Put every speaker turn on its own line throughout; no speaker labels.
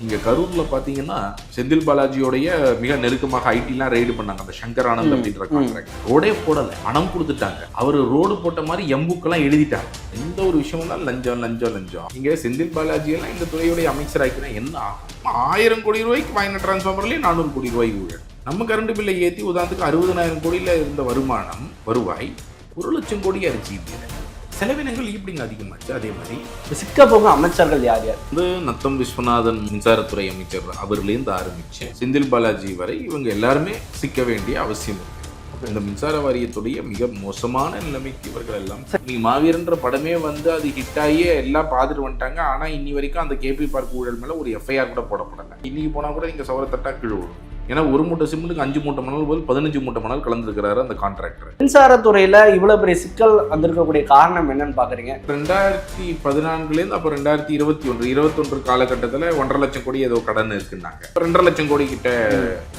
இங்கே கரூரில் பார்த்தீங்கன்னா செந்தில் பாலாஜியோடைய மிக நெருக்கமாக ஐடிலாம் ரெய்டு பண்ணாங்க. அந்த சங்கர் ஆனந்த் அப்படின்ற கான்ட்ராக்ட் ரோடே போடலை, பணம் கொடுத்துட்டாங்க. அவர் ரோடு போட்ட மாதிரி எம்புக்கெல்லாம் எழுதிட்டாங்க. எந்த ஒரு விஷயம் தான் லஞ்சம் லஞ்சம் லஞ்சம். இங்கே செந்தில் பாலாஜியெல்லாம் இந்த துறையுடைய அமைச்சராக்கினா என்ன ஆகும்? 1000 கோடி ரூபாய்க்கு வாங்கின டிரான்ஸ்ஃபார்மர்லேயே 400 கோடி ரூபாய்க்கு ஊழல். நம்ம கரண்ட் பில்லை ஏற்றி உதாரணத்துக்கு 60,000 கோடியில் இருந்த வருவாய் 1 லட்சம் கோடி அரிசி. செலவினங்கள் இப்படிங்க அதிகமாச்சு. அதே மாதிரி
சிக்க போக அமைச்சர்கள் யார் யார்
வந்து நத்தம் விஸ்வநாதன் மின்சாரத்துறை அமைச்சர் அவர்லேருந்து ஆரம்பிச்சு செந்தில் பாலாஜி வரை இவங்க எல்லாருமே சிக்க வேண்டிய அவசியம் இருக்கு. இந்த மின்சார வாரியத்துடைய மிக மோசமான நிலைமைக்கு இவர்கள் எல்லாம் நீ மாவீரன்ற படமே வந்து அது ஹிட் ஆகியே எல்லாம் பார்த்துட்டு வந்துட்டாங்க. ஆனா இன்னி வரைக்கும் அந்த கேபி பார்க் ஊழல் மேல ஒரு எஃப்ஐஆர் கூட போடப்படலை. இன்னைக்கு போனா கூட நீங்க சவரத்தட்டா கீழே விடும். ஏன்னா ஒரு மூட்டை சிமெண்ட்டுக்கு 5 மூட்டை மணல் போது 15 மூட்டை மணல் கலந்துருக்கிறாரு அந்த கான்ட்ராக்டர்.
மின்சாரத்துறையில இவ்வளவு பெரிய சிக்கல் வந்திருக்கக்கூடிய காரணம் என்னன்னு பாக்குறீங்க?
2014 அப்போ 2021 காலகட்டத்தில் 1.5 லட்சம் கோடி ஏதோ கடன் இருக்குன்னாங்க. 2.5 லட்சம் கோடி கிட்ட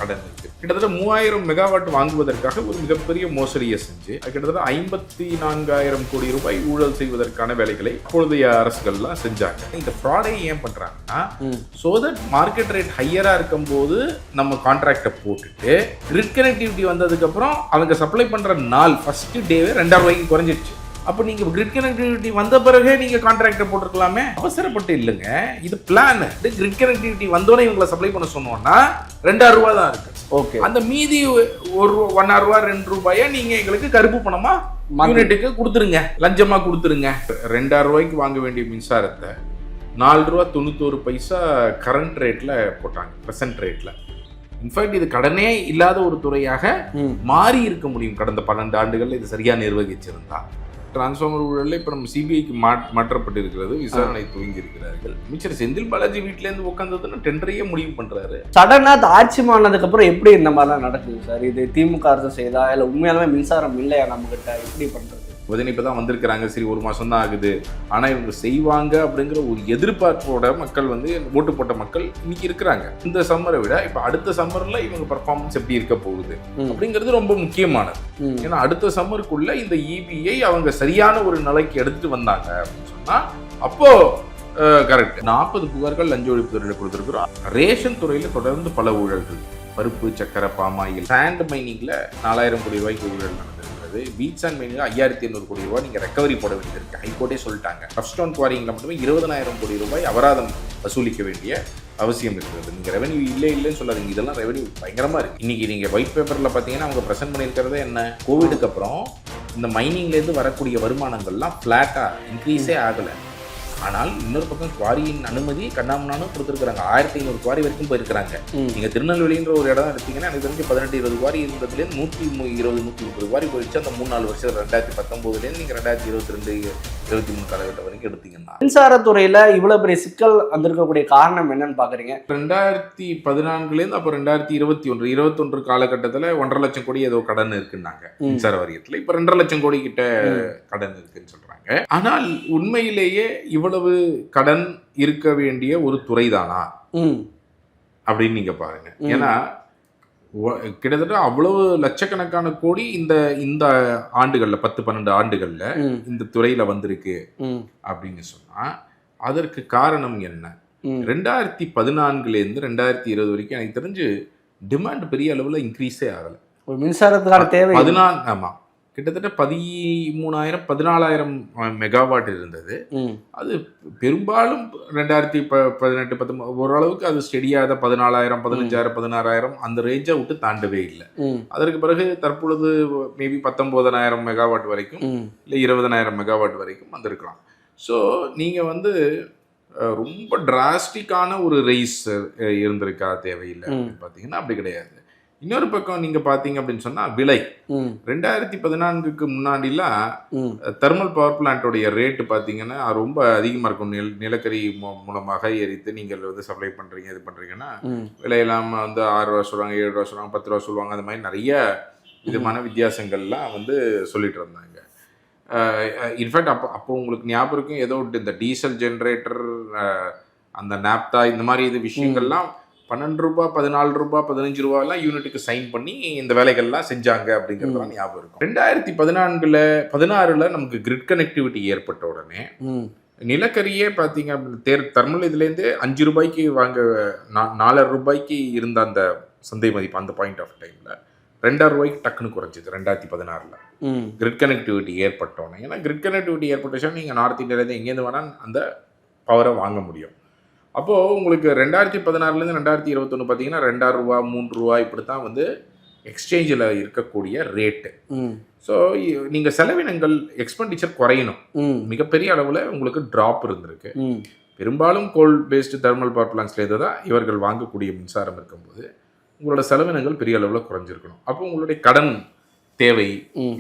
கடன் இருக்கு. கிட்டத்தட்ட 3000 மெகாவாட் வாங்குவதற்காக ஒரு மிகப்பெரிய மோசடியை செஞ்சு கிட்டத்தட்ட 54,000 கோடி ரூபாய் ஊழல் செய்வதற்கான வேலைகளை அப்பொழுதைய அரசுகள்லாம் செஞ்சாங்க. இந்த ஃப்ராடை ஏன் பண்றாங்கன்னா சோ தட் மார்க்கெட் ரேட் ஹையரா இருக்கும் போது நம்ம கான்ட்ராக்டை போட்டுட்டு கிரிட் கனெக்டிவிட்டி வந்ததுக்கு அப்புறம் அவங்க சப்ளை பண்ற நாள் ஃபர்ஸ்ட் டேவே 2000 ரூபாய்க்கு குறைஞ்சிருச்சு. அப்போ நீங்க கிரிட் கனெக்டிவிட்டி வந்த பிறகு நீங்க கான்ட்ராக்டை போட்டுருக்கலாமே. அவசரப்பட்டு இல்லைங்க, இது பிளான். கிரிட் கனெக்டிவிட்டி வந்தோடனே இவங்களை சப்ளை பண்ண சொன்னோம்னா 2000 ரூபாய் தான் இருக்கு.
ஓகே, அந்த
மீதி 1 ரூபா 2 ரூபாயை நீங்க எங்களுக்கு கருப்பு பணமா யூனிட்டுக்கு கொடுத்துருங்க, லஞ்சமா கொடுத்துருங்க. 2000 ரூபாய்க்கு வாங்க வேண்டிய மின்சாரத்தை 4 ரூபா 91 பைசா கரண்ட் ரேட்ல போட்டாங்க, பிரசன்ட் ரேட்ல. இன்ஃபேக்ட் இது கடனே இல்லாத ஒரு துறையாக மாறி இருக்க முடியும் கடந்த 12 ஆண்டுகள்ல இது சரியா நிர்வகிச்சிருந்தா. டிரான்ஸ்ஃபார்மர் ஊழலில் இப்போ நம்ம சிபிஐக்கு மாற்றப்பட்டிருக்கிறது, விசாரணை துவங்கி இருக்கிறார்கள். அமைச்சர் செந்தில் பாலாஜி வீட்டிலேருந்து உட்காந்ததுன்னா டெண்டரையே முடிவு பண்றாரு.
சடனா ஆட்சி மாறினதுக்கு அப்புறம் எப்படி இந்த மாதிரிலாம் நடக்குது சார்? இது திமுக அரசு செய்தா இல்லை உண்மையாலுமே மின்சாரம் இல்லையா நம்ம கிட்ட? எப்படி பண்றது?
இப்போ தான் வந்திருக்கிறாங்க, சரி 1 மாதம் தான் ஆகுது, ஆனால் இவங்க செய்வாங்க அப்படிங்கிற ஒரு எதிர்பார்ப்போட மக்கள் வந்து ஓட்டு போட்ட மக்கள் இன்னைக்கு இருக்கிறாங்க. இந்த சம்மரை விட இப்போ அடுத்த சம்மர்ல இவங்க பர்ஃபார்மன்ஸ் எப்படி இருக்க போகுது அப்படிங்கிறது ரொம்ப முக்கியமானது. ஏன்னா அடுத்த சம்மருக்குள்ள இந்த இபிஐ அவங்க சரியான ஒரு நிலைக்கு எடுத்துட்டு வந்தாங்க அப்படின்னு சொன்னா அப்போ கரெக்ட். 40 புகார்கள் லஞ்ச ஒழிப்பு துறையில் கொடுத்துருக்குறோம். ரேஷன் துறையில தொடர்ந்து பல ஊழல்கள், பருப்பு, சக்கரை, பாமாயில், சாண்ட் மைனிங்ல 4000 கோடி ரூபாய்க்கு ஊழல் நடந்திருக்கிறது. பீச் அண்ட் மைனிங்ல 5500 கோடி ரூபாய் நீங்க ரெக்கவரி போட வேண்டியிருக்கு. ஹைகோர்ட்டே சொல்லிட்டாங்க. ரஃப்ஸ்டோன் குவாரிங்ல மட்டுமே 20,000 கோடி ரூபாய் அபராதம் வசூலிக்க வேண்டிய அவசியம் இருக்கிறது. நீங்க ரெவன்யூ இல்லைன்னு சொல்லாதீங்க, இதெல்லாம் ரெவன்யூ பயங்கரமா இருக்கு. இன்னைக்கு நீங்க ஒயிட் பேப்பர்ல பாத்தீங்கன்னா அவங்க பிரசன்ட் பண்ணியிருக்கிறதே என்ன, கோவிடுக்கு அப்புறம் இந்த மைனிங்ல இருந்து வரக்கூடிய வருமானங்கள்லாம் பிளாட்டா இன்க்ரீஸே ஆகல. ஆனால் இன்னொரு பக்கம் குவாரியின் அனுமதி கண்ணாமண்ணானும் கொடுத்துருக்காங்க. 1500 குவாரி வரைக்கும் போயிருக்கிறாங்க. நீங்க திருநெல்வேலின்ற ஒரு இடம் எடுத்தீங்கன்னா எனக்கு தெரிஞ்சு 18-20 குவாரி இருந்ததுலேருந்து 120-130 குவாரி போயிடுச்சு. அந்த 3-4 வருஷம் 2019 நீங்க 2022-23 காலகட்டம் வரைக்கும் எடுத்தீங்கன்னா.
மின்சாரத்துறையில இவ்வளவு பெரிய சிக்கல் வந்திருக்கக்கூடிய காரணம் என்னன்னு பாக்குறீங்க?
2014 அப்போ 2021 காலகட்டத்தில் 1.5 லட்சம் கோடி ஏதோ கடன் இருக்குன்னாங்க மின்சார வாரியத்தில். இப்போ 2.5 லட்சம் கோடி கிட்ட கடன் இருக்குன்னு சொல்றாங்க. ஆனால் உண்மையிலேயே இவ்வளவு கடன் இருக்க வேண்டிய ஒரு துறை தானா அப்படின்னு நீங்க பாருங்க. ஏன்னா கிட்டத்தட்ட அவ்வளவு லட்சக்கணக்கான கோடி இந்த ஆண்டுகள்ல 10-12 ஆண்டுகள்ல இந்த துறையில வந்திருக்கு அப்படின்னு சொன்னா அதற்கு காரணம் என்ன? 2014 2020 வரைக்கும் எனக்கு தெரிஞ்சு டிமாண்ட் பெரிய அளவுல இன்க்ரீஸே ஆகல.
மின்சாரத்துக்கான தேவை
14 ஆமா கிட்டத்தட்ட 13,000-14,000 மெகாவாட் இருந்தது. அது பெரும்பாலும் 2018-19 ஓரளவுக்கு அது ஸ்டெடியாக 14,000, 15,000, 16,000 அந்த ரேஞ்சை விட்டு தாண்டவே இல்லை. அதற்கு பிறகு தற்பொழுது மேபி 19,000 மெகாவாட் வரைக்கும் இல்லை 20,000 மெகாவாட் வரைக்கும் வந்திருக்கலாம். ஸோ நீங்கள் வந்து ரொம்ப டிராஸ்டிக்கான ஒரு ரைஸ் இருந்திருக்கா தேவையில்லை அப்படின்னு பார்த்தீங்கன்னா அப்படி கிடையாது. இன்னொரு பக்கம் நீங்க பாத்தீங்க அப்படின்னு சொன்னா விலை 2014க்கு முன்னாடிலாம் தெர்மல் பவர் பிளான்டோடைய ரேட்டு பாத்தீங்கன்னா ரொம்ப அதிகமா இருக்கும். நிலக்கரி மூலமாக எரித்து நீங்கள் வந்து சப்ளை பண்றீங்க, இது பண்றீங்கன்னா விலையெல்லாம் வந்து 6 ரூபா சொல்லுவாங்க, 7 ரூபா சொல்லுவாங்க, 10 ரூபா சொல்லுவாங்க. அந்த மாதிரி நிறைய விதமான வித்தியாசங்கள்லாம் வந்து சொல்லிட்டு இருந்தாங்க. இன்ஃபேக்ட் அப்போ உங்களுக்கு ஞாபகம் இருக்கும், ஏதோ இந்த டீசல் ஜென்ரேட்டர், அந்த நாப்தா, இந்த மாதிரி இது விஷயங்கள்லாம் 12 ரூபா, 14 ரூபா, 15 ரூபாயெல்லாம் யூனிட்டுக்கு சைன் பண்ணி இந்த வேலைகள்லாம் செஞ்சாங்க அப்படிங்கிறதுலாம் ஞாபகம் இருக்கும். 2016 நமக்கு கிரிட் கனெக்டிவிட்டி ஏற்பட்ட உடனே நிலக்கரியே பார்த்தீங்க தெர்மல் இதுலேருந்து 5 ரூபாய்க்கு வாங்க 4.5 ரூபாய்க்கு இருந்த அந்த சந்தை மதிப்பு அந்த பாயிண்ட் ஆஃப் டைமில் 2.5 ரூபாய்க்கு டக்குன்னு குறைஞ்சிது 2016. Grid connectivity ஏற்பட்டோன்னே. ஏன்னா கிரிட் கனெக்டிவிட்டி ஏற்பட்டுச்சுன்னா நீங்கள் நார்த் இந்தியாவிலேருந்து எங்கேருந்து வேணால் அந்த பவரை வாங்க முடியும். அப்போது உங்களுக்கு 2016லேருந்து 2021 பார்த்தீங்கன்னா 2.5 ரூபா 3 ரூபா இப்படி தான் வந்து எக்ஸ்சேஞ்சில் இருக்கக்கூடிய ரேட்டு. ஸோ நீங்கள் செலவினங்கள் எக்ஸ்பெண்டிச்சர் குறையணும். மிகப்பெரிய அளவில் உங்களுக்கு ட்ராப் இருந்திருக்கு. பெரும்பாலும் கோல் பேஸ்டு தெர்மல் பவர் பிளான்ஸ்லேருந்து தான் இவர்கள் வாங்கக்கூடிய மின்சாரம் இருக்கும்போது உங்களோட செலவினங்கள் பெரிய அளவில் குறைஞ்சிருக்கணும். அப்போ உங்களுடைய கடன் தேவை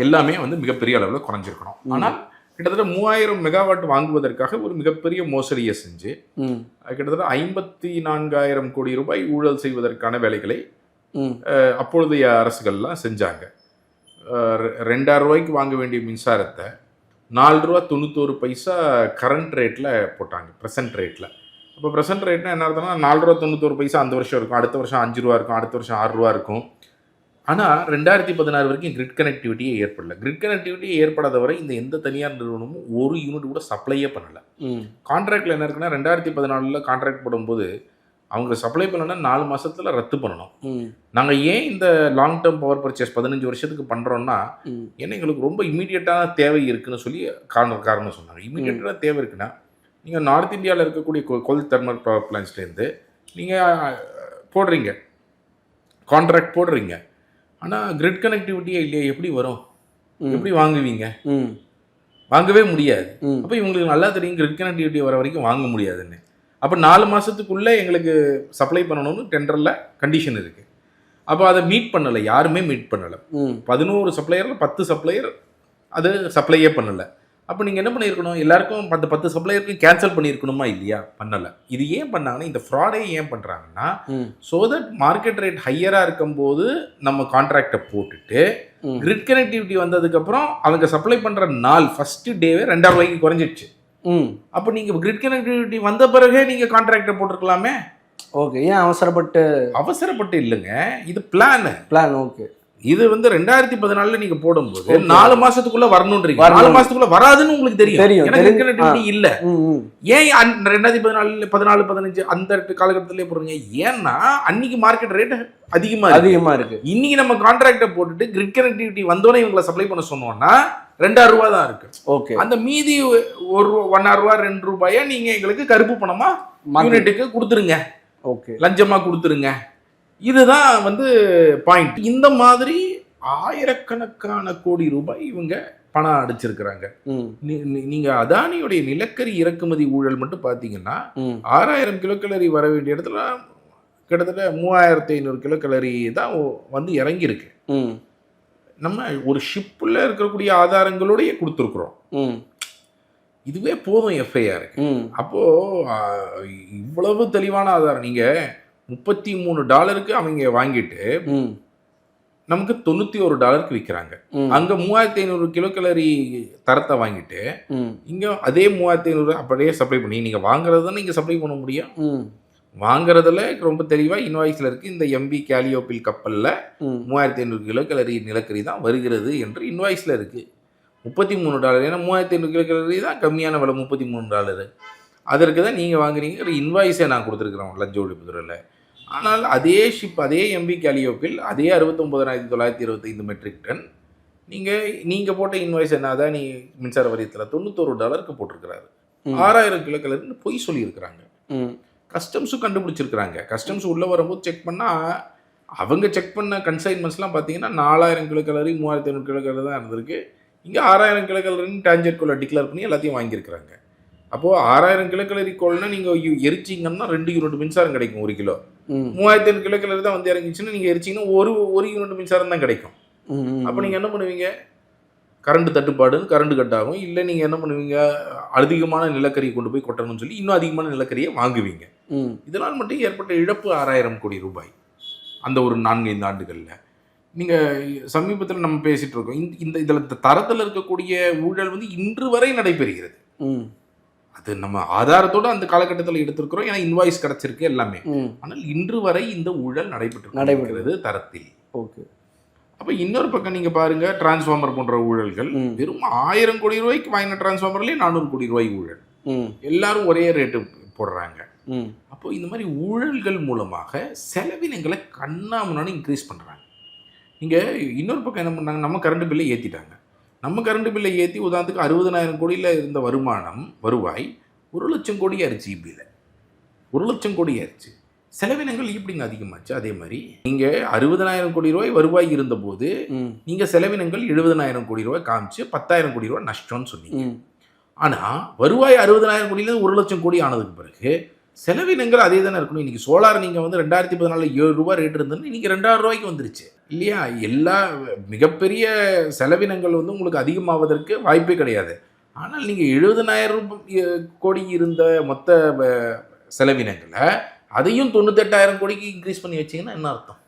எல்லாமே வந்து மிகப்பெரிய அளவில் குறைஞ்சிருக்கணும். ஆனால் கிட்டத்தட்ட 3000 மெகாவாட் வாங்குவதற்காக ஒரு மிகப்பெரிய மோசடியை செஞ்சு கிட்டத்தட்ட 54,000 கோடி ரூபாய் ஊழல் செய்வதற்கான வேலைகளை அப்பொழுதைய அரசுகள்லாம் செஞ்சாங்க. 2.5 ரூபாய்க்கு வாங்க வேண்டிய மின்சாரத்தை 4 ரூபா 91 பைசா கரண்ட் ரேட்டில் போட்டாங்க, ப்ரெசன்ட் ரேட்டில். அப்போ ப்ரெசன்ட் ரேட்னா என்ன அர்த்தம்னா 4 ரூபா 91 பைசா அந்த வருஷம் இருக்கும், அடுத்த வருஷம் 5 ரூபா இருக்கும், அடுத்த வருஷம் 6 ரூபா இருக்கும். ஆனால் 2016 வரைக்கும் கிரிட் கனெக்டிவிட்டியே ஏற்படல. கிரிட் கனெக்டிவிட்டியே ஏற்படாத வரை இந்த எந்த தனியார் நிறுவனமும் ஒரு யூனிட் கூட சப்ளையே பண்ணலை. கான்ட்ராக்டில் என்ன இருக்குன்னா 2014 கான்ட்ராக்ட் போடும்போது அவங்க சப்ளை பண்ணலன்னா 4 மாதத்தில் ரத்து பண்ணணும். நாங்கள் ஏன் இந்த லாங் டேர்ம் பவர் பர்ச்சேஸ் 15 வருஷத்துக்கு பண்ணுறோன்னா ஏன்னா எங்களுக்கு ரொம்ப இமீடியட்டான தேவை இருக்குன்னு சொல்லி காரணம் சொன்னாங்க. இமீடியட்டான தேவை இருக்குன்னா நீங்கள் நார்த் இந்தியாவில் இருக்கக்கூடிய கோல் தெர்மல் பவர் பிளான்ஸ்லேருந்து நீங்கள் போடுறீங்க, கான்ட்ராக்ட் போடுறீங்க. ஆனால் கிரிட் கனெக்டிவிட்டியே இல்லையா, எப்படி வரும், எப்படி வாங்குவீங்க? வாங்கவே முடியாது. அப்போ இவங்களுக்கு நல்லா தெரியும் கிரிட் கனெக்டிவிட்டி வர வரைக்கும் வாங்க முடியாதுன்னு. அப்போ 4 மாதத்துக்குள்ளே எங்களுக்கு சப்ளை பண்ணணும்னு டெண்டரில் கண்டிஷன் இருக்குது. அப்போ அதை மீட் பண்ணலை, யாருமே மீட் பண்ணலை. 11 சப்ளையரில் 10 சப்ளையர் அது சப்ளையே பண்ணலை. அப்போ நீங்கள் என்ன பண்ணியிருக்கணும், எல்லாருக்கும் 10 சப்ளையருக்கும் கேன்சல் பண்ணியிருக்கணுமா இல்லையா? பண்ணலை. இது ஏன் பண்ணாங்கன்னா இந்த ஃப்ராடே ஏன் பண்ணுறாங்கன்னா ஸோ தட் மார்க்கெட் ரேட் ஹையராக இருக்கும்போது நம்ம கான்ட்ராக்டை போட்டுட்டு கிரிட் கனெக்டிவிட்டி வந்ததுக்கப்புறம் அவங்க சப்ளை பண்ணுற நாள் ஃபஸ்ட்டு டேவே 2.5 ரூபாய்க்கு குறைஞ்சிடுச்சு. அப்போ நீங்கள் கிரிட் கனெக்டிவிட்டி வந்த பிறகே நீங்கள் கான்ட்ராக்டை போட்டிருக்கலாமே.
ஓகே, ஏன்
அவசரப்பட்டு இல்லைங்க, இது பிளான்.
ஓகே,
இது வந்து 2014 நீங்க போடும்போது 4 மாசத்துக்குள்ள வரணும்ன்றீங்க. 4 மாசத்துக்குள்ள வராதுன்னு உங்களுக்கு தெரியும். கிரிட் கனெக்டிவிட்டி இல்ல. ஏன் 2014 14 15 அந்த காலகட்டத்திலே போடுறீங்க? ஏன்னா அன்னைக்கு மார்க்கெட் ரேட் அதிகமா இருக்கு. இன்னைக்கு நம்ம கான்ட்ராக்டை போட்டுட்டு கிரிட் கனெக்டிவிட்டி வந்தோடனே இவங்களை சப்ளை பண்ண சொன்னோம்னா 2.5 ரூபா தான் இருக்கு. ஓகே, அந்த மீதி 1.5 ரூபா 2 ரூபாயை நீங்க எங்களுக்கு கருப்பு பணமா யூனிட்டுக்கு கொடுத்துருங்க, ஓகே, லஞ்சமா கொடுத்துருங்க. இதுதான் வந்து பாயிண்ட். இந்த மாதிரி ஆயிரக்கணக்கான கோடி ரூபாய் இவங்க பணம் அடிச்சிருக்கிறாங்க. நீங்க அதானியுடைய நிலக்கரி இறக்குமதி ஊழல் மட்டும் பாத்தீங்கன்னா 6000 கிலோகலரி வர வேண்டிய இடத்துல கிட்டத்தட்ட 3500 கிலோகலரி தான் வந்து இறங்கியிருக்கு. நம்ம ஒரு ஷிப்ல இருக்கக்கூடிய ஆதாரங்களோடய கொடுத்துருக்குறோம். இதுவே போதும் எஃப்ஐஆர். அப்போ இவ்வளவு தெளிவான ஆதாரம். நீங்க $33 அவங்க வாங்கிட்டு நமக்கு $91 விற்கிறாங்க. அங்க 3500 கிலோகலரி தரத்தை வாங்கிட்டு இங்க அதே 3500 அப்படியே சப்ளை பண்ணி நீங்க வாங்குறது தானே இங்க சப்ளை பண்ண முடியும். வாங்குறதுல ரொம்ப தெளிவா இன்வாய்ஸ்ல இருக்கு. இந்த எம்பி கேலியோபில் கப்பல்ல 3500 கிலோகலரி நிலக்கரி தான் வருகிறது என்று இன்வாய்ஸ்ல இருக்கு. $33. ஏன்னா 3500 கிலோகலரி தான் கம்மியான விலை, $33. அதற்கு தான் நீங்க வாங்குறீங்க. இன்வாய்ஸை நான் கொடுத்துருக்குறேன் லஞ்ச ஒழிப்புத்துறையில். ஆனால் அதே ஷிப் அதே எம்பி கேலியோபில் அதே 69,925 மெட்ரிக் டன் நீங்கள் போட்ட இன்வாய்ஸ் என்னதான் நீ மின்சார வரியத்தில் $91 போட்டிருக்கிறாரு. 6000 கிலோகலரின்னு பொய் சொல்லியிருக்கிறாங்க. கஸ்டம்ஸும் கண்டுபிடிச்சிருக்கிறாங்க. கஸ்டம்ஸ் உள்ளே வரும்போது செக் பண்ணால் அவங்க செக் பண்ண கன்சைன்மெண்ட்ஸ்லாம் பார்த்தீங்கன்னா 4000 கிலோகலரி 3500 கிலோகலரி தான் இருந்திருக்கு. இங்கே 6000 கிலோகலரின்னு டான்ஜெட் கோலை டிக்ளேர் பண்ணி எல்லாத்தையும் வாங்கியிருக்கிறாங்க. அப்போது 6000 கிலோகலரி கோல்னா நீங்கள் எரிச்சிங்கன்னா 2 யூனிட் மின்சாரம் கிடைக்கும். 1 கிலோ 3500 கிலோகலரி தான் வந்து இறங்கிச்சுன்னா நீங்கள் எரிச்சிங்கன்னா ஒரு யூனிட் மின்சாரம் தான் கிடைக்கும். அப்போ நீங்கள் என்ன பண்ணுவீங்க? கரண்ட் தட்டுப்பாடுன்னு கரண்ட் கட் ஆகும். இல்லை நீங்கள் என்ன பண்ணுவீங்க? அதிகமான நிலக்கரியை கொண்டு போய் கொட்டணும்னு சொல்லி இன்னும் அதிகமான நிலக்கரியை வாங்குவீங்க. இதனால் மட்டும் ஏற்பட்ட இழப்பு 6000 கோடி ரூபாய் அந்த ஒரு 4-5 ஆண்டுகளில். நீங்கள் சமீபத்தில் நம்ம பேசிகிட்டு இருக்கோம். இதில் தரத்தில் இருக்கக்கூடிய ஊழல் வந்து இன்று வரை நடைபெறுகிறது. அது நம்ம ஆதாரத்தோடு அந்த காலகட்டத்தில் எடுத்திருக்கிறோம். ஏன்னா இன்வாய்ஸ் கிடச்சிருக்கு எல்லாமே. ஆனால் இன்று வரை இந்த ஊழல் நடைபெற்று தரத்தில். ஓகே, அப்போ இன்னொரு பக்கம் நீங்கள் பாருங்கள், டிரான்ஸ்ஃபார்மர் போன்ற ஊழல்கள் வெறும் 1000 கோடி ரூபாய்க்கு வாங்கின டிரான்ஸ்ஃபார்மர்லேயே 400 கோடி ரூபாய் ஊழல். எல்லாரும் ஒரே ரேட்டு போடுறாங்க. அப்போ இந்த மாதிரி ஊழல்கள் மூலமாக செலவினங்களை கண்ணாமூனான்னு இன்க்ரீஸ் பண்ணுறாங்க. நீங்கள் இன்னொரு பக்கம் என்ன பண்ணாங்க, நம்ம கரண்ட் பில்லை ஏற்றிட்டாங்க. நம்ம கரண்ட் பில்லை ஏற்றி உதாரணத்துக்கு 60,000 கோடியில் இருந்த வருவாய் 1,00,000 கோடி ஆயிடுச்சு. இபியில் 1,00,000 கோடி ஆயிடுச்சு. செலவினங்கள் எப்படிங்க அதிகமாச்சு? அதே மாதிரி நீங்கள் 60,000 கோடி ரூபாய் வருவாய் இருந்தபோது நீங்கள் செலவினங்கள் 70,000 கோடி ரூபாய் காமிச்சு 10,000 கோடி ரூபாய் நஷ்டம்னு சொன்னீங்க. ஆனால் வருவாய் 60,000 கோடியிலேருந்து 1,00,000 கோடி ஆனதுக்கு பிறகு செலவினங்கள் அதே தானே இருக்கணும். இன்றைக்கி சோலார் நீங்கள் வந்து 2014 7 ரேட் இருந்ததுன்னு இன்றைக்கி 2,000 ரூபாய்க்கு வந்துருச்சு இல்லையா? எல்லா மிகப்பெரிய செலவினங்கள் வந்து உங்களுக்கு அதிகமாவதற்கு வாய்ப்பே கிடையாது. ஆனால் நீங்கள் 70,000 கோடி இருந்த மொத்த செலவினங்களை அதையும் 98,000 கோடிக்கு இன்க்ரீஸ் பண்ணி வச்சிங்கன்னா என்ன அர்த்தம்?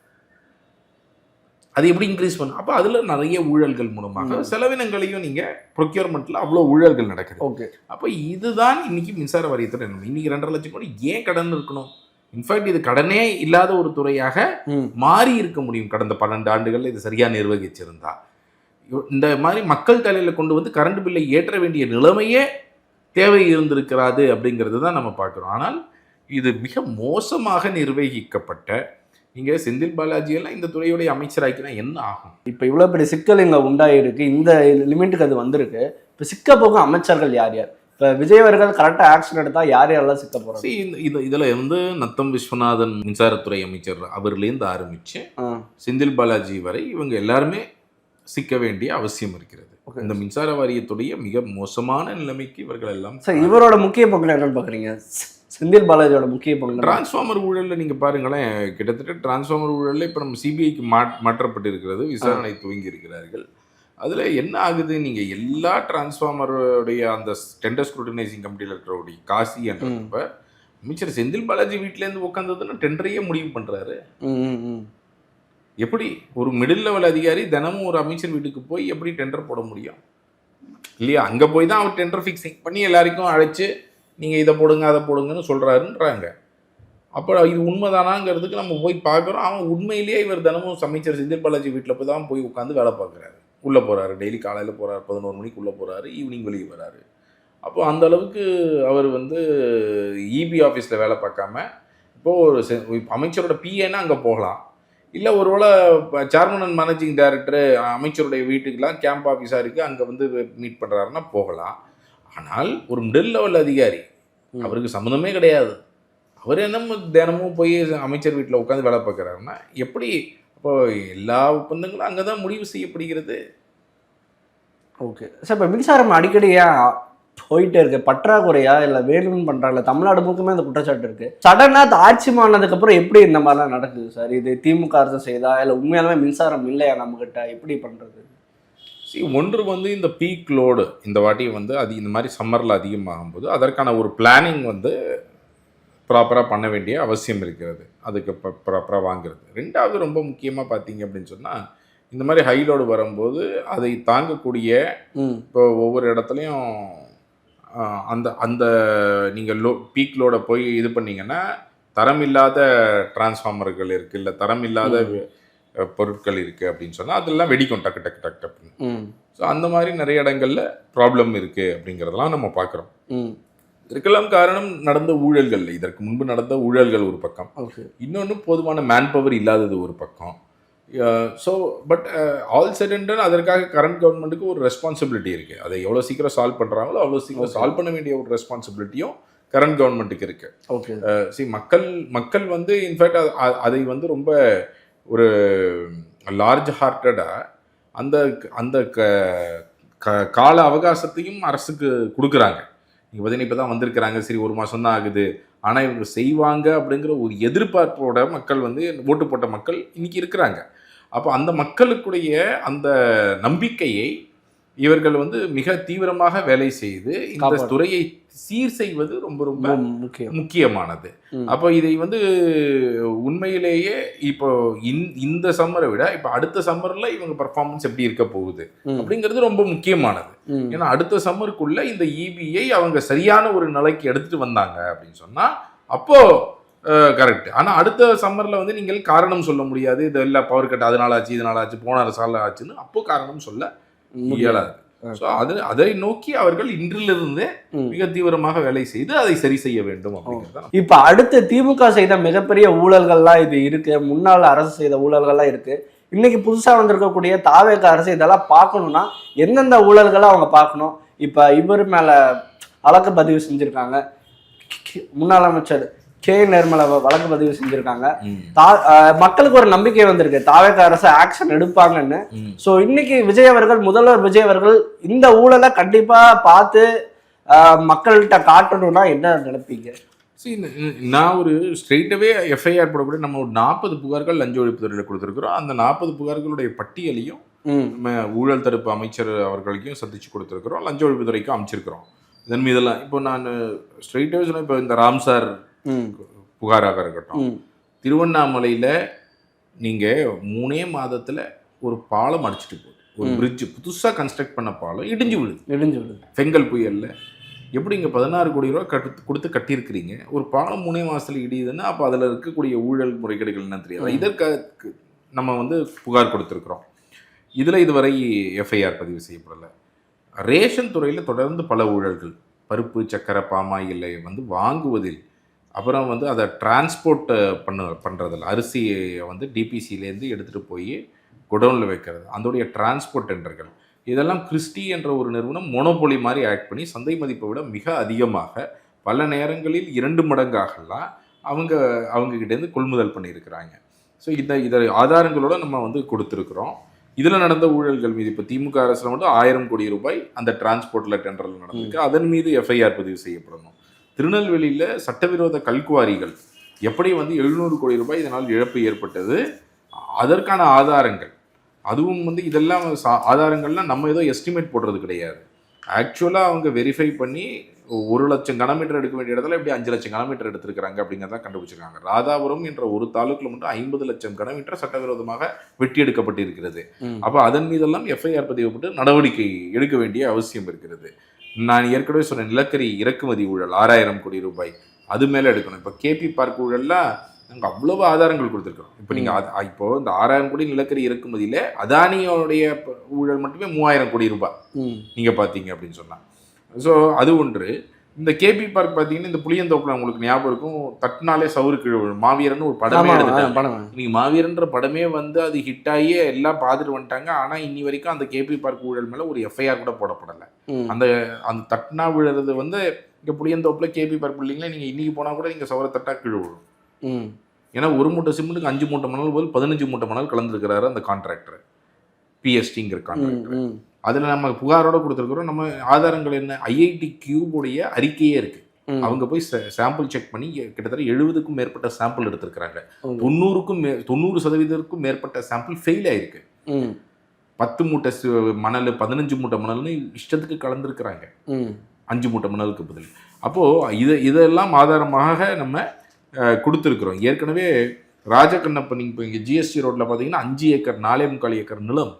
அது எப்படி இன்க்ரீஸ் பண்ணும்? அப்போ அதில் நிறைய ஊழல்கள் மூலமாக செலவினங்களையும் நீங்கள் ப்ரொக்யூர்மெண்ட்டில் அவ்வளோ ஊழல்கள் நடக்குது.
ஓகே,
அப்போ இதுதான் இன்றைக்கி மின்சார வாரியத்தில் என்ன, இன்றைக்கி 2.5 லட்சம் கோடி ஏன் கடன் இருக்கணும்? இன்ஃபேக்ட் இது கடனே இல்லாத ஒரு துறையாக மாறி இருக்க முடியும் கடந்த 12 ஆண்டுகளில் இது சரியாக நிர்வகிச்சிருந்தா. இந்த மாதிரி மக்கள் தலையில் கொண்டு வந்து கரண்ட் பில்லை ஏற்ற வேண்டிய நிலைமையே தேவை இருந்திருக்கிறாது அப்படிங்கிறது தான் நம்ம பார்க்குறோம். ஆனால் இது மிக மோசமாக நிர்வகிக்கப்பட்ட நீங்கள் செந்தில் பாலாஜியெல்லாம் இந்த துறையுடைய அமைச்சராக்கினா என்ன ஆகும்?
இப்போ இவ்வளோ பெரிய சிக்கல் இங்கே உண்டாயிருக்கு, இந்த லிமிட்டுக்கு அது வந்திருக்கு. இப்போ சிக்க போகும் அமைச்சர்கள் யார் யார்? இப்போ விஜய் அவர்கள் கரெக்டாக ஆக்ஷன் எடுத்தால் யார் யாரெல்லாம் சிக்க போகிறாங்க?
இதில் வந்து நத்தம் விஸ்வநாதன் மின்சாரத்துறை அமைச்சர் அவர்லேருந்து ஆரம்பித்து செந்தில் பாலாஜி வரை இவங்க எல்லாருமே சிக்க வேண்டிய அவசியம் இருக்கிறது. இந்த மின்சார வாரியத்துடைய மிக மோசமான நிலைமைக்கு இவர்கள் எல்லாம்.
சார், இவரோட முக்கிய பங்கு என்னன்னு பார்க்குறீங்க? செந்தில் பாலாஜியோட முக்கிய பங்கு
டிரான்ஸ்ஃபார்மர் ஊழலில் நீங்கள் பாருங்களேன், கிட்டத்தட்ட டிரான்ஸ்ஃபார்மர் ஊழலில் இப்போ நம்ம சிபிஐக்கு மாற்றப்பட்டிருக்கிறது, விசாரணை துவங்கி இருக்கிறார்கள். அதில் என்ன ஆகுது, நீங்கள் எல்லா டிரான்ஸ்ஃபார்மருடைய அந்த டெண்டர் ஸ்க்ரூட்டினைசிங் கமிட்டியில் இருக்கிறவருடைய காசி என்றப்ப அமைச்சர் செந்தில் பாலாஜி வீட்டிலேருந்து உட்காந்ததுன்னா டெண்டரையே முடிவு பண்ணுறாரு. எப்படி ஒரு மிடில் லெவல் அதிகாரி தினமும் ஒரு அமைச்சர் வீட்டுக்கு போய் எப்படி டெண்டர் போட முடியும் இல்லையா? அங்கே போய் தான் அவர் டெண்டர் ஃபிக்ஸிங் பண்ணி எல்லாருக்கும் அழைச்சி நீங்கள் இதை போடுங்க அதை போடுங்கன்னு சொல்கிறாருன்றாங்க. அப்போ இது உண்மைதானாங்கிறதுக்கு நம்ம போய் பார்க்குறோம். அவன் உண்மையிலேயே இவர் தினமும் அமைச்சர் செந்தில் பாலாஜி வீட்டில் போய் தான் போய் உட்காந்து வேலை பார்க்குறாரு. உள்ளே போகிறாரு, டெய்லி காலையில் போகிறாரு, 11 மணிக்கு உள்ளே போகிறாரு, ஈவினிங் வெளியே வராரு. அப்போ அந்த அளவுக்கு அவர் வந்து இபி ஆஃபீஸில் வேலை பார்க்காம இப்போது ஒரு அமைச்சரோட பிஏன்னா அங்கே போகலாம், இல்லை ஒருவேளை சேர்மன் அண்ட் மேனேஜிங் டைரக்டர் அமைச்சருடைய வீட்டுக்கெலாம் கேம்ப் ஆஃபீஸாக இருக்குது அங்கே வந்து மீட் பண்ணுறாருன்னா போகலாம். ஆனால் ஒரு மிடில் லெவல் அதிகாரி, அவருக்கு சம்மந்தமே கிடையாது, அவர் என்ன தினமும் போய் அமைச்சர் வீட்டில் உட்காந்து வேலை பார்க்குறாருன்னா எப்படி? இப்போ எல்லா ஒப்பந்தங்களும் அங்கே தான் முடிவு செய்யப்படுகிறது.
ஓகே சார், இப்போ மின்சாரம் அடிக்கடி ஏன் போயிட்டே இருக்கு? பற்றாக்குறையா இல்லை வேணும்னு பண்ணுறாங்களா? தமிழ்நாடு முழுக்கமே அந்த குற்றச்சாட்டு இருக்குது. சடனாக ஆட்சி மாறினதுக்கப்புறம் எப்படி இந்த மாதிரிலாம் நடக்குது சார்? இது திமுக அரசு செய்தா இல்லை உண்மையாலுமே மின்சாரம் இல்லையா நம்மக்கிட்ட? எப்படி பண்ணுறது?
ஒன்று வந்து இந்த பீக் லோடு இந்த வாட்டி வந்து அது இந்த மாதிரி சம்மரில் அதிகமாகும்போது அதற்கான ஒரு பிளானிங் வந்து ப்ராப்பராக பண்ண வேண்டிய அவசியம் இருக்கிறது. அதுக்கு ப்ராப்பராக வாங்குறது. ரெண்டாவது ரொம்ப முக்கியமாக பார்த்தீங்க அப்படின்னு சொன்னால், இந்த மாதிரி ஹை லோடு வரும்போது அதை தாங்கக்கூடிய இப்போ ஒவ்வொரு இடத்துலையும் அந்த அந்த நீங்கள் பீக் லோடை போய் இது பண்ணிங்கன்னா தரமில்லாத டிரான்ஸ்ஃபார்மர்கள் இருக்குது, இல்லை தரமில்லாத பொருட்கள் இருக்குது அப்படின்னு சொன்னால் அதெல்லாம் வெடிக்கும் டக்கு டக்கு டக்கு டக்குன்னு. ஸோ அந்த மாதிரி நிறைய இடங்களில் ப்ராப்ளம் இருக்குது அப்படிங்கிறதெல்லாம் நம்ம பார்க்குறோம். இதுக்கெல்லாம் காரணம் நடந்த ஊழல்கள், இதற்கு முன்பு நடந்த ஊழல்கள் ஒரு பக்கம், இன்னொன்று போதுமான மேன் பவர் இல்லாதது ஒரு பக்கம். So but all set and ton அதற்காக கரண்ட் கவர்மெண்ட்டுக்கு ஒரு ரெஸ்பான்சிபிலிட்டி இருக்குது. அதை எவ்வளோ சீக்கிரம் சால்வ் பண்ணுறாங்களோ அவ்வளோ சீக்கிரம் சால்வ் பண்ண வேண்டிய ஒரு ரெஸ்பான்சிபிலிட்டியும் கரண்ட் கவர்மெண்ட்டுக்கு இருக்குது. ஓகே, மக்கள் வந்து இன்ஃபேக்ட் அதை வந்து ரொம்ப ஒரு லார்ஜ் ஹார்ட்டடாக அந்த அந்த கால அவகாசத்தையும் அரசுக்கு கொடுக்குறாங்க. நீங்கள் பார்த்தீங்கன்னா இப்போ தான் வந்திருக்கிறாங்க, சரி 1 மாதம் தான் ஆகுது, ஆனால் இவங்க செய்வாங்க அப்படிங்கிற ஒரு எதிர்பார்ப்போட மக்கள் வந்து ஓட்டு போட்ட மக்கள் இன்றைக்கி இருக்கிறாங்க. அப்போ அந்த மக்களுக்குடைய அந்த நம்பிக்கையை இவர்கள் வந்து மிக தீவிரமாக வேலை செய்து இந்த துறையை சீர் செய்வது ரொம்ப ரொம்ப முக்கியமானது. அப்போ இதை வந்து உண்மையிலேயே இப்போ இந்த சம்மரை விட இப்போ அடுத்த சம்மர்ல இவங்க பர்ஃபார்மன்ஸ் எப்படி இருக்க போகுது அப்படிங்கிறது ரொம்ப முக்கியமானது. ஏன்னா அடுத்த சம்மருக்குள்ள இந்த இபிஐ அவங்க சரியான ஒரு நிலைக்கு எடுத்துட்டு வந்தாங்க அப்படின்னு சொன்னா அப்போ கரெக்ட். ஆனால் அடுத்த சம்மரில் வந்து நீங்கள் காரணம் சொல்ல முடியாது, இது இல்லை பவர் கட் அதனால ஆச்சு இதனால ஆச்சு போன அரசால ஆச்சுன்னு அப்போ காரணம் சொல்ல இயலாது. ஸோ அதை நோக்கி அவர்கள் இன்றிலிருந்தே மிக தீவிரமாக வேலை செய்து அதை சரி செய்ய வேண்டும் அப்படிங்கிறது.
இப்ப அடுத்து திமுக செய்த மிகப்பெரிய ஊழல்கள்லாம் இது இருக்கு, முன்னாள் அரசு செய்த ஊழல்கள்லாம் இருக்கு. இன்னைக்கு புதுசா வந்திருக்கக்கூடிய தாவேக அரசு இதெல்லாம் பார்க்கணும்னா எந்தெந்த ஊழல்களை அவங்க பார்க்கணும்? இப்ப இவர் மேல வழக்கு பதிவு செஞ்சிருக்காங்க, முன்னாள் அமைச்சர் கே நிர்மலா வழக்கு பதிவு செஞ்சிருக்காங்க. மக்களுக்கு ஒரு நம்பிக்கை வந்திருக்கு தாவேக அரசு ஆக்ஷன் எடுப்பாங்கன்னு. சோ இன்னைக்கு விஜய் அவர்கள், முதல்வர் விஜய் அவர்கள் இந்த ஊழலை கண்டிப்பா பார்த்து மக்கள்கிட்ட காட்டணும்னா என்ன நினைப்பீங்க?
நான் ஒரு ஸ்ட்ரெயிட்டாகவே எஃப்ஐஆர் போடக்கூடிய நம்ம ஒரு 40 புகார்கள் லஞ்ச ஒழிப்புத்துறையில் கொடுத்துருக்குறோம். அந்த 40 புகார்களுடைய பட்டியலையும் நம்ம ஊழல் தடுப்பு அமைச்சர் அவர்களுக்கும் சந்திச்சு கொடுத்துருக்குறோம், லஞ்ச ஒழிப்புத்துறைக்கும் அமைச்சிருக்கிறோம். இதன் மீதெல்லாம் இப்போ நான் ஸ்ட்ரெயிட்டாகவே சொன்னேன். இப்போ இந்த ராம்சார் புகாராக இருக்கட்டும், திருவண்ணாமலையில் நீங்கள் 3 மாதத்தில் ஒரு பாலம் அடிச்சுட்டு போகுது, ஒரு பிரிட்ஜ் புதுசாக கன்ஸ்ட்ரக்ட் பண்ண பாலம் இடிஞ்சு விழுது. செங்கல் புயலில் எப்படி இங்கே 16 கோடி ரூபா கொடுத்து கட்டியிருக்கிறீங்க, ஒரு பாலம் 3 மாதத்தில் இடியுதுன்னா அப்போ அதில் இருக்கக்கூடிய ஊழல் முறைகேடுகள் என்ன தெரியாது. இதற்கு நம்ம வந்து புகார் கொடுத்துருக்குறோம். இதில் இதுவரை எஃப்ஐஆர் பதிவு செய்யப்படலை. ரேஷன் துறையில் தொடர்ந்து பல ஊழல்கள், பருப்பு சக்கரை பாமாயிலை வந்து வாங்குவதில், அப்புறம் வந்து அதை டிரான்ஸ்போர்ட் பண்ணுறதில்ல, அரிசியை வந்து டிபிசிலேருந்து எடுத்துகிட்டு போய் குடோனில் வைக்கிறது, அதோடைய டிரான்ஸ்போர்ட் டெண்டர்கள், இதெல்லாம் கிறிஸ்டி என்ற ஒரு நிறுவனம் மோனோபோலி மாதிரி ஆக்ட் பண்ணி சந்தை மதிப்பை விட மிக அதிகமாக பல நேரங்களில் 2 மடங்காகலாம் அவங்ககிட்டேருந்து கொள்முதல் பண்ணியிருக்கிறாங்க. ஸோ இதை ஆதாரங்களோடு நம்ம வந்து கொடுத்துருக்குறோம். இதில் நடந்த ஊழல்கள் மீது இப்போ திமுக அரசில் மட்டும் 1000 கோடி ரூபாய் அந்த டிரான்ஸ்போர்ட்டில் டெண்டரில் நடந்திருக்கு. அதன் மீது எஃப்ஐஆர் பதிவு செய்யப்படணும். திருநெல்வேலியில் சட்டவிரோத கல்குவாரிகள் எப்படி வந்து 700 கோடி ரூபாய் இதனால் இழப்பு ஏற்பட்டது, அதற்கான ஆதாரங்கள், அதுவும் வந்து இதெல்லாம் ஆதாரங்கள்லாம் நம்ம ஏதோ எஸ்டிமேட் போடுறது கிடையாது. ஆக்சுவலாக அவங்க வெரிஃபை பண்ணி 1 லட்சம் கனமீட்டர் எடுக்க வேண்டிய இடத்துல எப்படி 5 லட்சம் கனமீட்டர் எடுத்திருக்கிறாங்க அப்படிங்கிறத கண்டுபிடிச்சிருக்காங்க. ராதாபுரம் என்ற ஒரு தாலுக்கில் மட்டும் 50 லட்சம் கனமீட்டர் சட்டவிரோதமாக வெட்டி எடுக்கப்பட்டிருக்கிறது. அப்போ அதன் மீதெல்லாம் எஃப்ஐஆர் பதிவுப்பட்டு நடவடிக்கை எடுக்க வேண்டிய அவசியம் இருக்கிறது. நான் ஏற்கனவே சொன்ன நிலக்கரி இறக்குமதி ஊழல் 6000 கோடி ரூபாய், அது மேலே எடுக்கணும். இப்போ கேபி பார்க் ஊழல்லாம் நாங்கள் அவ்வளவு ஆதாரங்கள் கொடுத்துருக்கோம். இப்போ நீங்கள் இப்போ இந்த 6000 கோடி நிலக்கரி இறக்குமதியில் அதானியோடைய ஊழல் மட்டுமே 3000 கோடி ரூபாய் நீங்கள் பார்த்தீங்க அப்படின்னு சொன்னாங்க. ஸோ அது ஒன்று. இந்த கேபி பார்க் பார்த்தீங்கன்னா இந்த புளியந்தோப்பில் உங்களுக்கு ஞாபகம் இருக்கும், தட்டினாலே சவுறு கீழே விழும், மாவீரன் ஒரு படமே எடுத்துட்டாங்க. இன்னைக்கு மாவீரன்ற படமே வந்து அது ஹிட் ஆகி எல்லாம் பார்த்துட்டு வந்துட்டாங்க. ஆனால் இன்னி வரைக்கும் அந்த கேபி பார்க் ஊழல் மேலே ஒரு எஃப்ஐஆர் கூட போடப்படலை. அந்த தட்டினா விழுறது வந்து இங்கே புளியந்தோப்பில் கேபி பார்க் பில்டிங்கில் நீங்கள் இன்னைக்கு போனால் கூட நீங்கள் சவர தட்டா கீழே விழும். ஏன்னா 1 மூட்டை சிமெண்ட்டுக்கு 5 மூட்டை மணல் போது 15 மூட்டை மணல் கலந்துருக்கிறாரு அந்த கான்ட்ராக்டர், பிஎஸ்டிங்கிற கான்ட்ராக்டர். அதில் நம்ம புகாரோட கொடுத்துருக்குறோம். நம்ம ஆதாரங்கள் என்ன, ஐஐடி கியூபுடைய அறிக்கையே இருக்கு. அவங்க போய் சாம்பிள் செக் பண்ணி கிட்டத்தட்ட 70க்கும் மேற்பட்ட சாம்பிள் எடுத்திருக்கிறாங்க. 90% மேற்பட்ட சாம்பிள் ஃபெயில் ஆயிருக்கு. 10 மூட்டை மணல் 15 மூட்டை மணல்னு இஷ்டத்துக்கு கலந்துருக்கிறாங்க 5 மூட்டை மணலுக்கு பதில். அப்போது இதெல்லாம் ஆதாரமாக நம்ம கொடுத்துருக்குறோம். ஏற்கனவே ராஜகண்ணப்பன் இப்போ இங்கே ஜிஎஸ்டி ரோட்டில் பார்த்தீங்கன்னா 5 ஏக்கர் 4.25 ஏக்கர் நிலம்,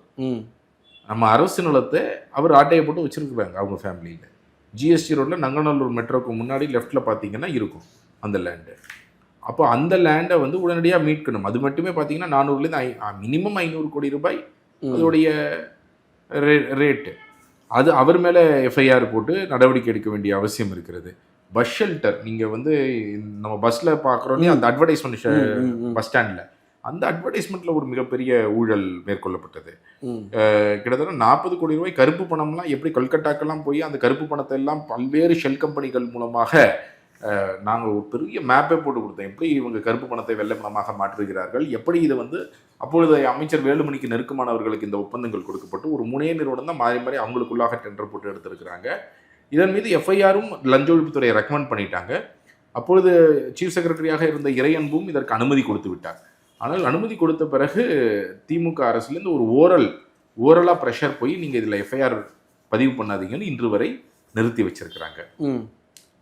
நம்ம அரசு நிலத்தை அவர் ஆட்டையை போட்டு வச்சுருக்குறாங்க அவங்க ஃபேமிலியில். ஜிஎஸ்டி ரோட்டில் நங்கநல்லூர் மெட்ரோக்கு முன்னாடி லெஃப்டில் பார்த்தீங்கன்னா இருக்கும் அந்த லேண்டு. அப்போ அந்த லேண்டை வந்து உடனடியாக மீட்கணும். அது மட்டுமே பார்த்தீங்கன்னா 400லேருந்து மினிமம் 500 கோடி ரூபாய் அதோடைய ரேட்டு. அது அவர் மேலே எஃப்ஐஆர் போட்டு நடவடிக்கை எடுக்க வேண்டிய அவசியம் இருக்கிறது. பஸ் ஷெல்டர் நீங்கள் வந்து நம்ம பஸ்ஸில் பார்க்குறோன்னே அந்த அட்வர்டைஸ்மெண்ட் பஸ் ஸ்டாண்டில், அந்த அட்வர்டைஸ்மெண்ட்டில் ஒரு மிகப்பெரிய ஊழல் மேற்கொள்ளப்பட்டது. கிட்டத்தட்ட 40 கோடி ரூபாய் கருப்பு பணம்லாம் எப்படி கல்கட்டாக்கெல்லாம் போய் அந்த கருப்பு பணத்தை எல்லாம் பல்வேறு ஷெல் கம்பெனிகள் மூலமாக நாங்கள் ஒரு பெரிய மேப்பே போட்டு கொடுத்தோம். எப்படி இவங்க கருப்பு பணத்தை வெள்ளை பணமாக மாற்றுகிறார்கள், எப்படி இதை வந்து அப்பொழுது அமைச்சர் வேலுமணிக்கு நெருக்கமானவர்களுக்கு இந்த ஒப்பந்தங்கள் கொடுக்கப்பட்டு ஒரு 3 நிறுவனம் தான் மாறி மாறி அவங்களுக்குள்ளாக டெண்டர் போட்டு எடுத்திருக்கிறாங்க. இதன் மீது எஃப்ஐஆரும் லஞ்ச ஒழிப்புத்துறையை ரெக்கமெண்ட் பண்ணிட்டாங்க. அப்பொழுது சீஃப் செக்ரட்டரியாக இருந்த இறையன்பும் இதற்கு அனுமதி கொடுத்து விட்டார். ஆனால் அனுமதி கொடுத்த பிறகு திமுக அரசுலேருந்து ஒரு ஓரலாக ப்ரெஷர் போய் நீங்கள் இதில் எஃப்ஐஆர் பதிவு பண்ணாதீங்கன்னு இன்று வரை நிறுத்தி வச்சிருக்கிறாங்க.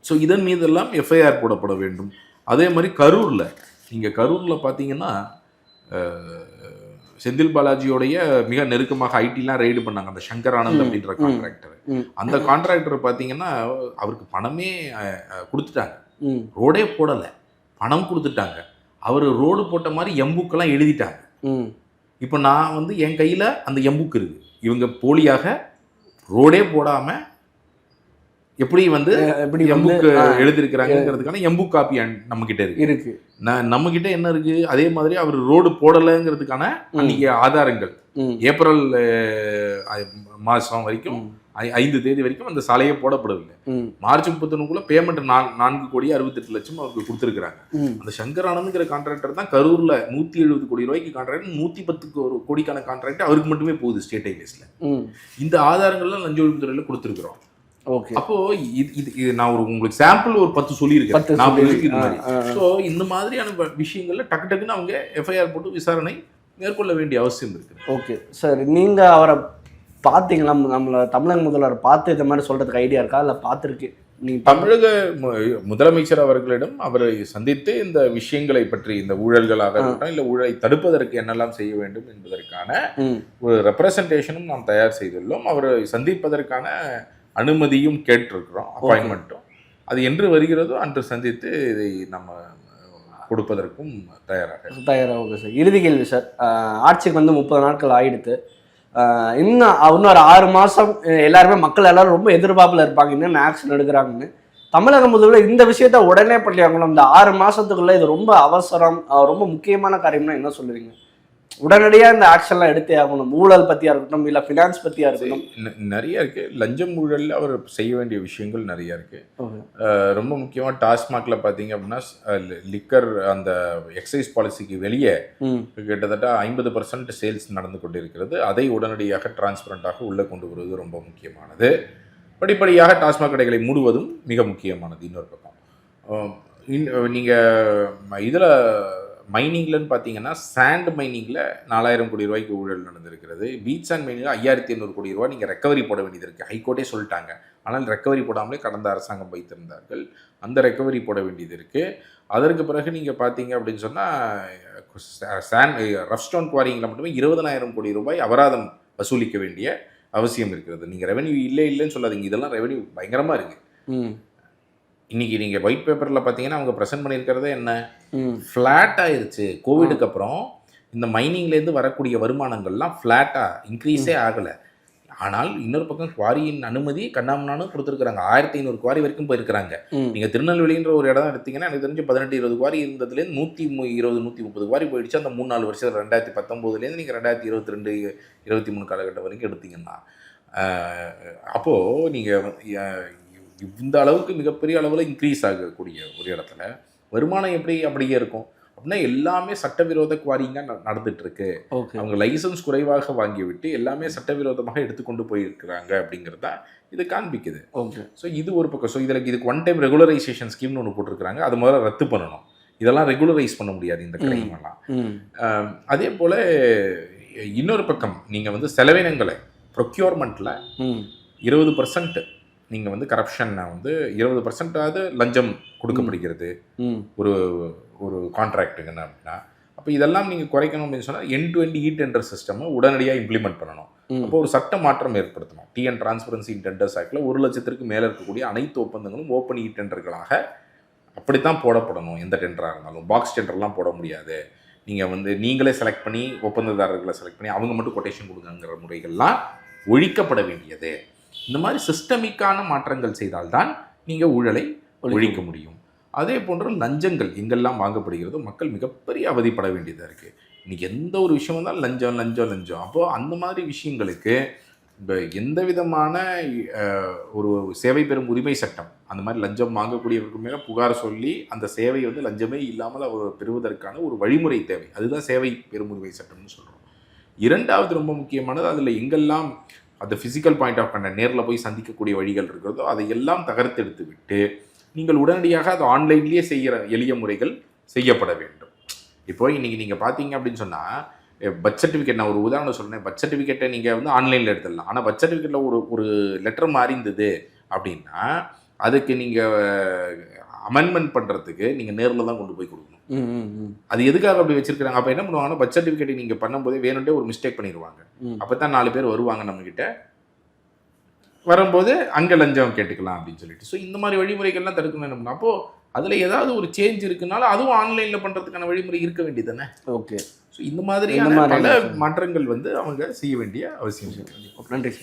ஸோ இதன் மீதெல்லாம் எஃப்ஐஆர் போடப்பட வேண்டும். அதே மாதிரி கரூரில் பார்த்தீங்கன்னா செந்தில் பாலாஜியோடைய மிக நெருக்கமாக ஐடிலாம் ரைடு பண்ணாங்க அந்த சங்கர் ஆனந்த் அப்படின்ற கான்ட்ராக்டர். அந்த கான்ட்ராக்டர் பார்த்தீங்கன்னா அவருக்கு பணமே கொடுத்துட்டாங்க, ரோடே போடலை, பணம் கொடுத்துட்டாங்க. அவர் ரோடு போட்ட மாதிரி எம்புக்கெல்லாம் எழுதிட்டாங்க. இப்போ நான் வந்து என் கையில் அந்த எம்புக்கு இருக்குது. இவங்க போலியாக ரோடே போடாம எப்படி வந்து
எப்படி
எம்புக்கு எழுதியிருக்கிறாங்கிறதுக்கான எம்பு காப்பி நம்ம கிட்ட இருக்கு. நம்ம கிட்ட என்ன இருக்கு, அதே மாதிரி அவர் ரோடு போடலைங்கிறதுக்கான அன்னைக்கு ஆதாரங்கள் ஏப்ரல் மாசம் வரைக்கும் 5 தேதி வரைக்கும் அந்த சாலையே போடப்படவில்லை. மார்ச் 31 பேமெண்ட் 4,68,00,000 அவருக்கு கொடுத்துருக்காங்க. அந்த சங்கர் ஆனந்த்ங்கிற கான்ட்ராக்டர் தான் கரூர்ல 170 கோடி ரூபாய்க்கு கான்ட்ராக்ட், 110 கோடிக்கான கான்ட்ராக்ட் அவருக்கு மட்டுமே போகுது ஸ்டேட் ஹைவேஸ்ல. இந்த ஆதாரங்கள்லாம் லஞ்ச ஒழிப்புத்துறையில கொடுத்துருக்கிறோம். அப்போ இது நான் உங்களுக்கு சாம்பிள் ஒரு 10 சொல்லியிருக்கேன். ஸோ இந்த மாதிரியான விஷயங்கள்ல டக்கு டக்குன்னு அவங்க எஃப்ஐஆர் போட்டு விசாரணை மேற்கொள்ள வேண்டிய அவசியம் இருக்கு.
ஓகே சார், நீங்க அவரை பார்த்தீங்களா? நம்மள தமிழக முதல்வர் பார்த்து இந்த மாதிரி சொல்றதுக்கு ஐடியா இருக்கா, இல்லை பார்த்துருக்கு? நீங்க
தமிழக முதலமைச்சர் அவர்களிடம் அவரை சந்தித்து இந்த விஷயங்களை பற்றி, இந்த ஊழல்களாக இருக்கட்டும் இல்லை ஊழலை தடுப்பதற்கு என்னெல்லாம் செய்ய வேண்டும் என்பதற்கான ஒரு ரெப்ரசன்டேஷனும் நாம் தயார் செய்துள்ளோம். அவரை சந்திப்பதற்கான அனுமதியும் கேட்டிருக்கிறோம், அப்பாயின்மெண்ட்டும். அது என்று வருகிறதோ அன்று சந்தித்து இதை நம்ம கொடுப்பதற்கும் தயாராக
சார். இறுதி கேள்வி சார், ஆட்சிக்கு வந்து 30 நாட்கள் ஆயிடுத்து. இன்னொரு 6 மாதம் எல்லாருமே மக்கள் எல்லாரும் ரொம்ப எதிர்பார்ப்பில் இருப்பாங்க, இன்னும் ஆக்ஷன் எடுக்கிறாங்கன்னு. தமிழக முதல்வர் இந்த விஷயத்த உடனே பண்ணியாங்கணும். இந்த 6 மாதத்துக்குள்ள இது ரொம்ப அவசரம், ரொம்ப முக்கியமான காரியம்னா என்ன சொல்லுவீங்க? உடனடியாக இந்த ஆக்ஷன்லாம் எடுத்தே ஆகணும். ஊழல் பற்றியா இருக்கட்டும், இல்லை ஃபினான்ஸ் பற்றியா இருக்கட்டும்,
நிறைய இருக்கு. லஞ்சம் ஊழலில் அவர் செய்ய வேண்டிய விஷயங்கள் நிறைய இருக்கு. ரொம்ப முக்கியமாக டாஸ்மாக்ல பார்த்தீங்க அப்படின்னா லிக்கர் அந்த எக்ஸைஸ் பாலிசிக்கு வெளியே கிட்டத்தட்ட 50% சேல்ஸ் நடந்து கொண்டிருக்கிறது. அதை உடனடியாக டிரான்ஸ்பரண்டாக உள்ளே கொண்டு வருவது ரொம்ப முக்கியமானது. படிப்படியாக டாஸ்மாக் கடைகளை மூடுவதும் மிக முக்கியமானது. இன்னொரு பக்கம் நீங்கள் இதில் மைனிங்லன்னு பார்த்தீங்கன்னா சாண்ட் மைனிங்கில் 4,000 கோடி ரூபாய்க்கு ஊழல் நடந்திருக்கிறது. பீச் சாண்ட் மைனிங்கில் 5,800 கோடி ரூபாய் நீங்கள் ரெக்கவரி போட வேண்டியது இருக்குது. ஹைகோர்ட்டே சொல்லிட்டாங்க, ஆனால் ரெக்கவரி போடாமலே கடந்த அரசாங்கம் வைத்திருந்தார்கள். அந்த ரெக்கவரி போட வேண்டியது இருக்குது. அதற்கு பிறகு நீங்கள் பார்த்தீங்க அப்படின்னு சொன்னால் ரஃப் ஸ்டோன் குவாரிங்கில் மட்டுமே 20,000 கோடி ரூபாய் அபராதம் வசூலிக்க வேண்டிய அவசியம் இருக்கிறது. நீங்கள் ரெவென்யூ இல்லைன்னு சொல்லாதீங்க, இதெல்லாம் ரெவென்யூ பயங்கரமாக இருக்குது. இன்னைக்கு நீங்கள் ஒயிட் பேப்பரில் பார்த்தீங்கன்னா அவங்க ப்ரெசென்ட் பண்ணியிருக்கிறதே என்ன, ஃப்ளாட் ஆயிருச்சு. கோவிடுக்கு அப்புறம் இந்த மைனிங்லேருந்து வரக்கூடிய வருமானங்கள்லாம் ஃப்ளாட்டாக இன்க்ரீஸே ஆகலை. ஆனால் இன்னொரு பக்கம் குவாரியின் அனுமதி கண்ணாமண்ணான்னு கொடுத்துருக்குறாங்க. 1,500 குவாரி வரைக்கும் போயிருக்கிறாங்க. நீங்கள் திருநெல்வேலின்ற ஒரு இடம் எடுத்தீங்கன்னா எனக்கு தெரிஞ்சு 18-20 குவாரி இருந்ததுலேருந்து 120-130 குவாரி போயிடுச்சு. அந்த 3-4 வருஷம் 2019 நீங்கள் 2022-23 காலகட்டம் வரைக்கும் எடுத்தீங்கன்னா அப்போது நீங்கள் இந்த அளவுக்கு மிகப்பெரிய அளவில் இன்க்ரீஸ் ஆகக்கூடிய ஒரு இடத்துல வருமானம் எப்படி அப்படியே இருக்கும் அப்படின்னா எல்லாமே சட்டவிரோத குவாரிங்க நடந்துட்டு இருக்கு. அவங்க லைசன்ஸ் குறைவாக வாங்கிவிட்டு எல்லாமே சட்டவிரோதமாக எடுத்துக்கொண்டு போயிருக்கிறாங்க அப்படிங்கிறத இது காண்பிக்குது. ஸோ இது ஒரு பக்கம். ஸோ இதுக்கு ஒன் டைம் ரெகுலரைசேஷன் ஸ்கீம்னு ஒன்று போட்டிருக்கிறாங்க. அது முதல்ல ரத்து பண்ணணும். இதெல்லாம் ரெகுலரைஸ் பண்ண முடியாது இந்த கிரைம் எல்லாம். அதே போல் இன்னொரு பக்கம் நீங்கள் வந்து செலவினங்களை ப்ரொக்யூர்மெண்ட்டில் 20% நீங்கள் வந்து கரப்ஷனை வந்து 20% லஞ்சம் கொடுக்கப்படுகிறது ஒரு ஒரு கான்ட்ராக்டுங்க அப்படின்னா. அப்போ இதெல்லாம் நீங்கள் குறைக்கணும் அப்படின்னு சொன்னால் end-to-end e-tender சிஸ்டமை உடனடியாக இம்ப்ளிமெண்ட் பண்ணணும். அப்போ ஒரு சட்ட மாற்றம் ஏற்படுத்தணும். டிஎன் டிரான்ஸ்பரன்சி இன் டெண்டர்ஸ் ஆக்டில் 1 லட்சத்திற்கு மேலே இருக்கக்கூடிய அனைத்து ஒப்பந்தங்களும் ஓப்பன் e-tenderகளாக அப்படித்தான் போடப்படணும். எந்த டெண்டராக இருந்தாலும் பாக்ஸ் டெண்டர்லாம் போட முடியாது. நீங்கள் வந்து நீங்களே செலக்ட் பண்ணி ஒப்பந்ததாரர்களை செலக்ட் பண்ணி அவங்க மட்டும் கொட்டேஷன் கொடுங்கிற முறைகள்லாம் ஒழிக்கப்பட வேண்டியது. இந்த மாதிரி சிஸ்டமிக்கான மாற்றங்கள் செய்தால்தான் நீங்கள் ஊழலை ஒழிக்க முடியும். அதே போன்ற லஞ்சங்கள் எங்கெல்லாம் வாங்கப்படுகிறதோ மக்கள் மிகப்பெரிய அவதிப்பட வேண்டியதாக இருக்குது. இன்றைக்கி எந்த ஒரு விஷயம் வந்தாலும் லஞ்சம் லஞ்சம் லஞ்சம். அப்போது அந்த மாதிரி விஷயங்களுக்கு இப்போ எந்த விதமான ஒரு சேவை பெறும் உரிமை சட்டம் அந்த மாதிரி லஞ்சம் வாங்கக்கூடியவருக்கு மேலே புகார் சொல்லி அந்த சேவை வந்து லஞ்சமே இல்லாமல் அவர் பெறுவதற்கான ஒரு வழிமுறை தேவை. அதுதான் சேவை பெறும் உரிமை சட்டம்னு சொல்கிறோம். இரண்டாவது ரொம்ப முக்கியமானது, அதில் எங்கெல்லாம் அந்த ஃபிசிக்கல் பாயிண்ட் ஆஃப் கண்டக்ட் நேரில் போய் சந்திக்கக்கூடிய வழிகள் இருக்கிறதோ அதையெல்லாம் தகர்த்தெடுத்து விட்டு நீங்கள் உடனடியாக அது ஆன்லைன்லேயே செய்கிற எளிய முறைகள் செய்யப்பட வேண்டும். இப்போ இன்றைக்கி நீங்கள் பார்த்தீங்க அப்படின்னு சொன்னால் பர்த் சர்டிஃபிகேட், நான் ஒரு உதாரணம் சொல்கிறேன். பர்த் சர்டிஃபிகேட்டை நீங்கள் வந்து ஆன்லைனில் எடுத்துடலாம். ஆனால் பர்த் சர்டிஃபிகேட்டில் ஒரு லெட்டர் மாறி இருந்தது அப்படின்னா அதுக்கு நீங்கள் அமெண்ட்மெண்ட் பண்ணுறதுக்கு நீங்கள் நேரில் தான் கொண்டு போய் கொடுக்கணும். அது எதுக்காக அப்படி வச்சிருக்காங்க? அப்போ என்ன பண்ணுவாங்கன்னா பர்த் சர்டிஃபிகேட் நீங்கள் பண்ணும்போதே வேணும்ட்டே ஒரு மிஸ்டேக் பண்ணிடுவாங்க. அப்போ தான் 4 பேர் வருவாங்க நம்மக்கிட்ட, வரும்போது அங்கே லஞ்சம் கேட்டுக்கலாம் அப்படின்னு சொல்லிட்டு. ஸோ இந்த மாதிரி வழிமுறைகள்லாம் தடுக்கணும். என்ன அப்போது அதில் ஏதாவது ஒரு சேஞ்ச் இருக்குனாலும் அதுவும் ஆன்லைனில் பண்ணுறதுக்கான வழிமுறை இருக்க வேண்டியது தானே. ஓகே. ஸோ இந்த மாதிரியான பல மாற்றங்கள் வந்து அவங்க செய்ய வேண்டிய அவசியம். நன்றி.